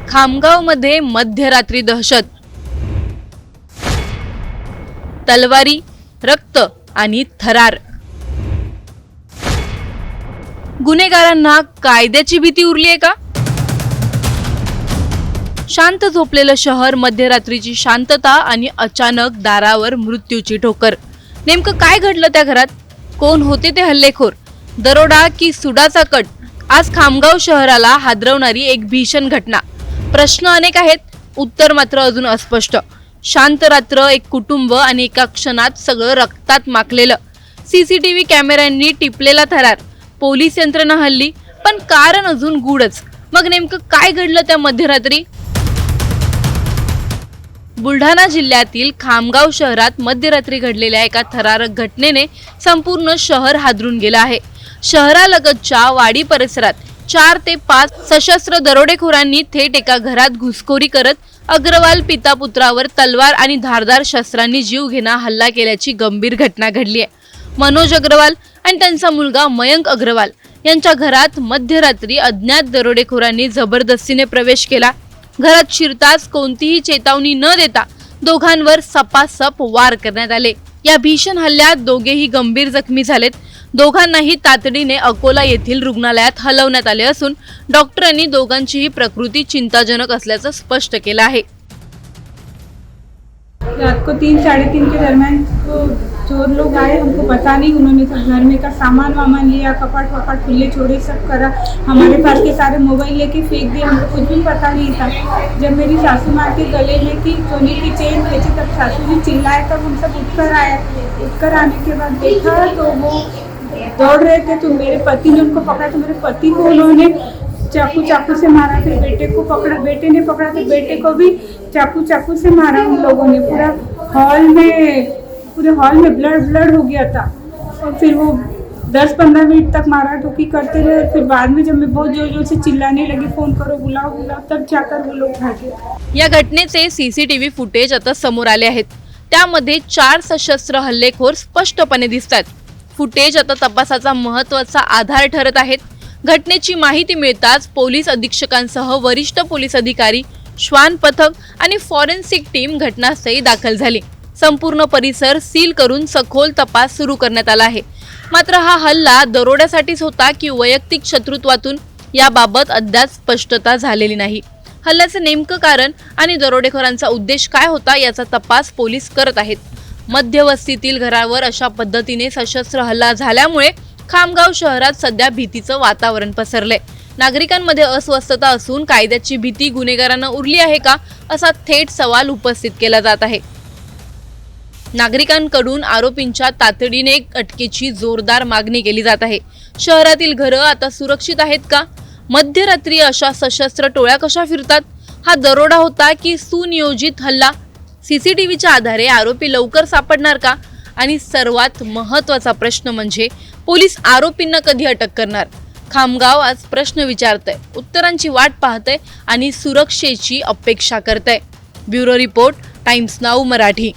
खामगावमध्ये मध्यरात्री दहशत, तलवारी, रक्त आणि थरार. गुन्हेगारांना कायद्याची भीती उरली आहे का? शांत झोपलेलं शहर, मध्यरात्रीची शांतता आणि अचानक दारावर मृत्यूची ठोकर. नेमकं काय घडलं त्या घरात? कोण होते ते हल्लेखोर? दरोडा की सुडाचा कट? आज खामगाव शहराला हादरवणारी एक भीषण घटना. प्रश्न अनेक आहेत, उत्तर मात्र अजून अस्पष्ट. शांत रात्र, एक कुटुंब आणि एका क्षणात सगळं रक्तात माखलेलं. सीसीटीव्ही कॅमेऱ्यांनी टिपलेला थरार. पोलीस यंत्रणा हल्ली, पण कारण अजून गूढच. मग नेमकं काय घडलं त्या मध्यरात्री? बुलढाणा जिल्ह्यातील खामगाव शहरात मध्यरात्री घडलेल्या एका थरारक घटनेने संपूर्ण शहर हादरून गेलं आहे. शहरालगतच्या वाडी परिसरात 4 ते 5 सशस्त्र दरोडेखोरांनी थेट एका घरात घुसखोरी करत अग्रवाल पिता पुत्रावर तलवार आणि धारदार शस्त्रांनी जीवघेणा हल्ला केल्याची गंभीर घटना घडली आहे. मनोज अग्रवाल आणि त्यांचा मुलगा मयंक अग्रवाल यांच्या घरात मध्यरात्री अज्ञात दरोडेखोरांनी जबरदस्तीने प्रवेश केला. घरात शिरताच कोणतीही चेतावणी न देता दोघांवर सपासप वार करण्यात आले. या भीषण हल्ल्यात दोघेही गंभीर जखमी झालेत. दोघांनाही तातडीने अकोला येथील रुग्णालयात हलवण्यात आले असून डॉक्टरांनी दोघांचीही प्रकृती चिंताजनक असल्याचं स्पष्ट केलं आहे. रात को 3-3:30 के दरमियान चोर लोग आए, हमको पता नहीं, उन्होंने सब घर में का सामान वामान लिया, कपाट वपाट खुले छोड़े, सब करा. हमारे पास के सारे मोबाइल लेके फेंक दिए, हमको कुछ भी पता नहीं था. जब मेरी सासू माँ के गले में की सोने की चेन बेची, तब सासू जी चिल्लाए, तब हम सब उठकर आए. उठकर आने के बाद देखा तो वो दौड़ रहे थे. तो मेरे पति ने उनको पकड़ा, तो मेरे पति को उन्होंने चाकू से मारा. फिर बेटे को पकड़ा, बेटे ने पकड़ा तो बेटे को भी चाकू से मारा उन लोगों ने. पूरे हॉल में ब्लड हो गया था. और फिर वो 10-15 मिनट तक मारा ठोकी करते रहे. फिर बाद में जब मैं बहुत जोर से चिल्लाने लगी, फोन करो, बुलाओ, तब जाकर वो लोग भागे. या घटनेचे सीसीटीव्ही फुटेज आता समोर आले आहेत. त्यामध्ये 4 सशस्त्र हल्लेखोर स्पष्टपणे दिसतात. फुटेज आता तपासाचा महत्त्वाचा आधार ठरत आहेत. घटनेची माहिती मिळताच पोलीस अधीक्षकांसह वरिष्ठ पोलीस अधिकारी, श्वान पथक आणि फॉरेन्सिक टीम घटनास्थळी दाखल झाली. संपूर्ण परिसर सील करून सखोल तपास सुरू करण्यात आला आहे. मात्र हा हल्ला दरोड्यासाठीच होता की वैयक्तिक शत्रुत्वातून, याबाबत अद्याप स्पष्टता झालेली नाही. हल्ल्याचे नेमकं कारण आणि दरोडेखोरांचा उद्देश काय होता याचा तपास पोलीस करत आहेत. मध्यवस्तीतील घरावर अशा पद्धतीने सशस्त्र हल्ला झाल्यामुळे खामगाव शहरात सध्या भीतीचं वातावरण पसरलंय. नागरिकांमध्ये अस्वस्थता असून कायद्याची भीती गुन्हेगारांना उरली आहे का, असा थेट सवाल उपस्थित केला जात आहे. नागरिकांकडून आरोपींच्या तातडीने अटकेची जोरदार मागणी केली जात आहे. शहरातील घरं आता सुरक्षित आहेत का? मध्यरात्री अशा सशस्त्र टोळ्या कशा फिरतात? हा दरोडा होता की सुनियोजित हल्ला? सीसीटीव्हीच्या आधारे आरोपी लवकर सापडणार का? आणि सर्वात महत्त्वाचा प्रश्न म्हणजे पोलीस आरोपींना कधी अटक करणार? खामगाव आज प्रश्न विचारतंय, उत्तरांची वाट पाहतंय आणि सुरक्षेची अपेक्षा करतंय. Bureau report, times now Marathi.